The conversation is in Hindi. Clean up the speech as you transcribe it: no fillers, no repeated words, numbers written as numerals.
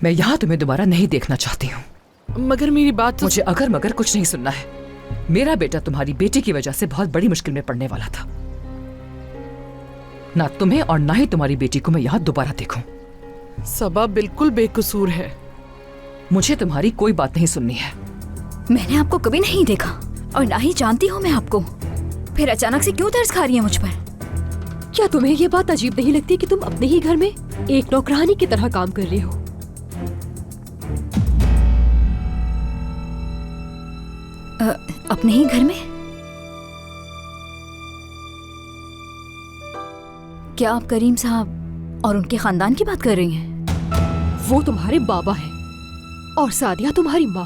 मैं यहाँ तुम्हें दोबारा नहीं देखना चाहती हूँ। मगर मेरी बात तो... मुझे अगर मगर कुछ नहीं सुनना है। मेरा बेटा तुम्हारी बेटी की वजह से बहुत बड़ी मुश्किल में पड़ने वाला था। ना तुम्हें और ना ही तुम्हारी बेटी को मैं यहाँ दोबारा देखूं। सबा बिल्कुल बेकसूर है। मुझे तुम्हारी कोई बात नहीं सुननी है। मैंने आपको कभी नहीं देखा और ना ही जानती हूँ मैं आपको, फिर अचानक से क्यों तरस खा रही है मुझ पर? क्या तुम्हें ये बात अजीब नहीं लगती कि तुम अपने ही घर में एक नौकरानी की तरह काम कर रही हो? अपने ही घर में? क्या आप करीम साहब और उनके खानदान की बात कर रही हैं? वो तुम्हारे बाबा हैं और सादिया तुम्हारी माँ।